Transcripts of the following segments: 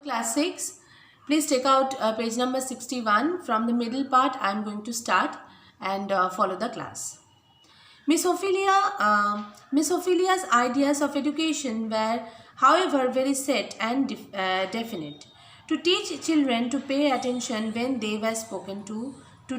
Class 6, please take out page number 61. From the middle part, I am going to start and follow the class. Miss Ophelia's ideas of education were, however, very set and definite. To teach children to pay attention when they were spoken to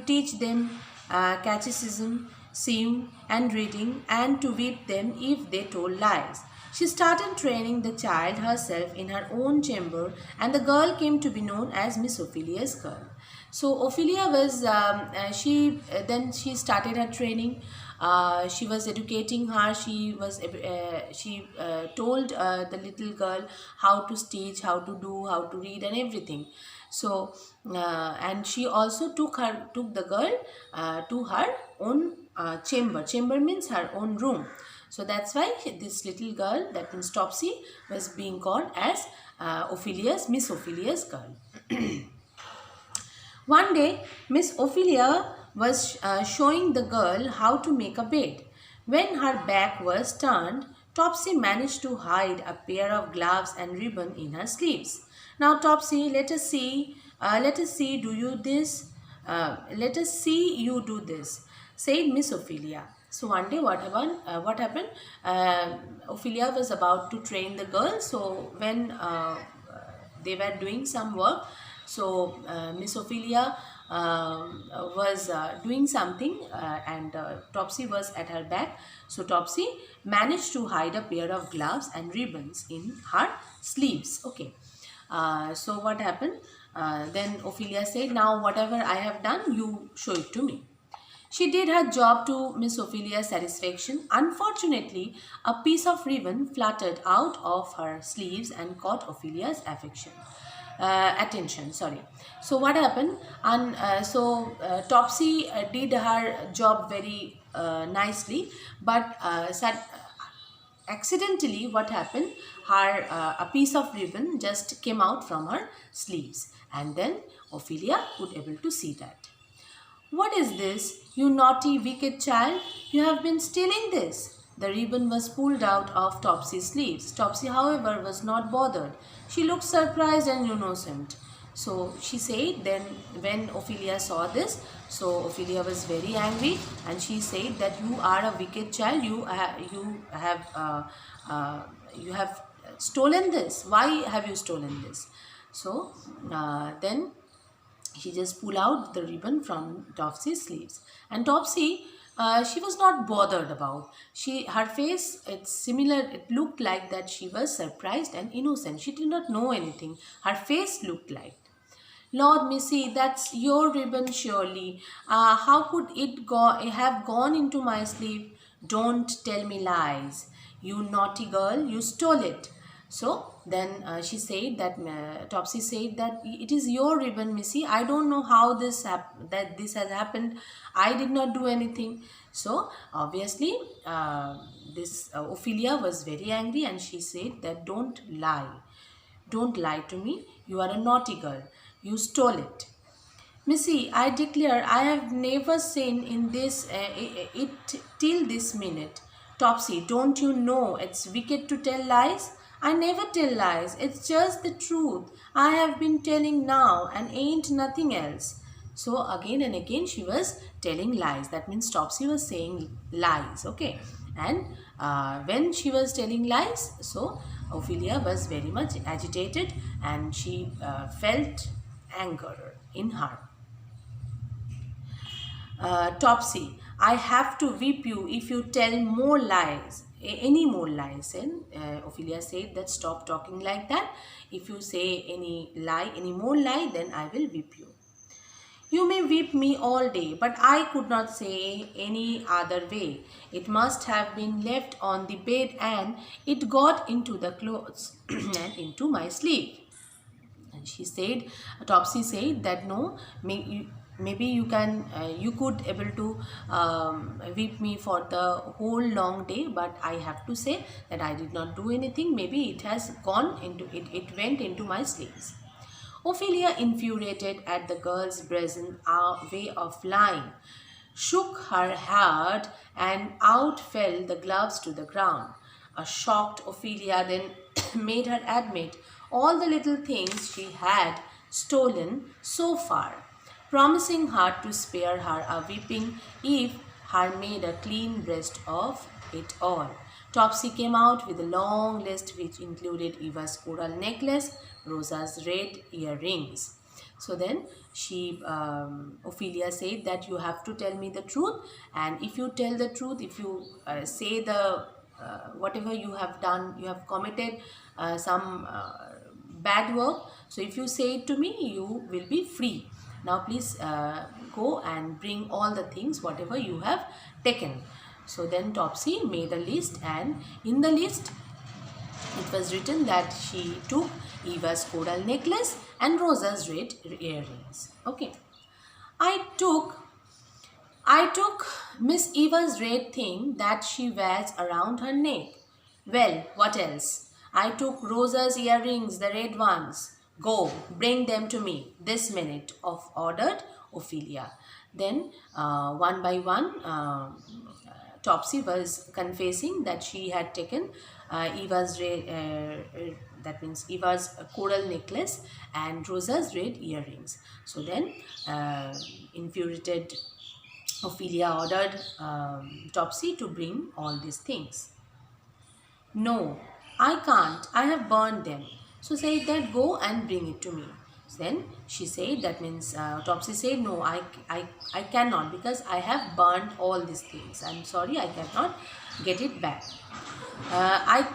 teach them catechism, sewing, and reading, and to whip them if they told lies. She started training the child herself in her own chamber, and the girl came to be known as Miss Ophelia's girl. So Ophelia was then she started her training. She was educating her. She told the little girl how to stitch, how to do, how to read, and everything. So and she also took the girl to her own chamber. Chamber means her own room. So that's why this little girl, that means Topsy, was being called as Miss Ophelia's girl. One day, Miss Ophelia was showing the girl how to make a bed. When her back was turned, Topsy managed to hide a pair of gloves and ribbon in her sleeves. Now, Topsy, let us see. Do you this? Let us see you do this, said Miss Ophelia. So one day, what happened? Ophelia was about to train the girl. So when they were doing some work, so Miss Ophelia was doing something and Topsy was at her back. So Topsy managed to hide a pair of gloves and ribbons in her sleeves. Okay. So what happened? Then Ophelia said, now whatever I have done, you show it to me. She did her job to Miss Ophelia's satisfaction. Unfortunately, a piece of ribbon fluttered out of her sleeves and caught Ophelia's attention. Sorry. So what happened? And Topsy did her job very nicely, but accidentally, what happened? Her a piece of ribbon just came out from her sleeves, and then Ophelia could able to see that. What is this, you naughty, wicked child? You have been stealing this. The ribbon was pulled out of Topsy's sleeves. Topsy, however, was not bothered. She looked surprised and innocent. So she said, then when Ophelia saw this, so Ophelia was very angry and she said that you are a wicked child. You have stolen this. Why have you stolen this? So then she just pulled out the ribbon from Topsy's sleeves. And Topsy, she was not bothered about. Her face, it's similar, it looked like that she was surprised and innocent. She did not know anything. Her face looked like. Lord Missy, that's your ribbon surely. How could it have gone into my sleeve? Don't tell me lies. You naughty girl, you stole it. So then she said that Topsy said that it is your ribbon, Missy. I don't know how this has happened. I did not do anything. So obviously this Ophelia was very angry and she said that don't lie. Don't lie to me. You are a naughty girl. You stole it. Missy, I declare I have never seen in this it till this minute. Topsy, don't you know it's wicked to tell lies? I never tell lies. It's just the truth. I have been telling now and ain't nothing else. So again and again she was telling lies. That means Topsy was saying lies. Okay. And when she was telling lies, so Ophelia was very much agitated and she felt anger in her. Topsy, I have to whip you if you tell more lies, any more lies. And Ophelia said that stop talking like that. If you say any more lie, then I will whip you. You may whip me all day, but I could not say any other way. It must have been left on the bed and it got into the clothes and into my sleeve. And Topsy said that no, maybe you could able to whip me for the whole long day, but I have to say that I did not do anything. Maybe it has gone into it went into my sleeves. Ophelia, infuriated at the girl's brazen way of lying, shook her head and out fell the gloves to the ground. A shocked Ophelia then made her admit all the little things she had stolen so far, promising her to spare her a whipping if her made a clean breast of it all. Topsy came out with a long list which included Eva's coral necklace, Rosa's red earrings. So then Ophelia said that you have to tell me the truth, and if you tell the truth, if you say the whatever you have done, you have committed some bad work. So if you say it to me, you will be free. Now please go and bring all the things whatever you have taken. So then Topsy made a list, and in the list it was written that she took Eva's coral necklace and Rosa's red earrings. Okay. I took Miss Eva's red thing that she wears around her neck. Well, what else? I took Rosa's earrings, the red ones. Go, bring them to me this minute, ordered Ophelia. Then, one by one, Topsy was confessing that she had taken Eva's that means Eva's coral necklace and Rosa's red earrings. So then, infuriated Ophelia ordered Topsy to bring all these things. No, I can't. I have burned them. So said that go and bring it to me. Then she said, that means Topsy said, no, I cannot, because I have burned all these things. I'm sorry, I cannot get it back. I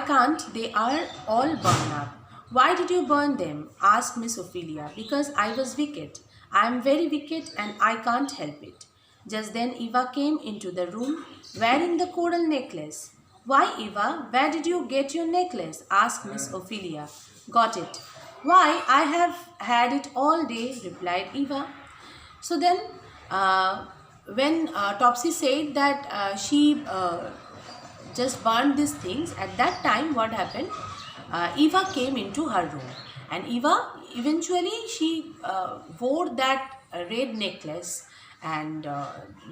can't, they are all burned up. Why did you burn them? Asked Miss Ophelia. Because I was wicked. I am very wicked and I can't help it. Just then Eva came into the room wearing the coral necklace. Why, Eva, where did you get your necklace? Asked Miss Ophelia. Got it. Why, I have had it all day, replied Eva. So then, when Topsy said that she just burned these things, at that time what happened? Eva came into her room, and Eva eventually she wore that red necklace, and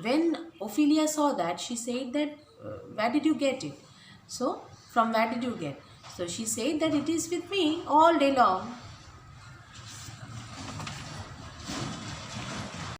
when Ophelia saw that, she said that where did you get it? So from where did you get? So she said that it is with me all day long.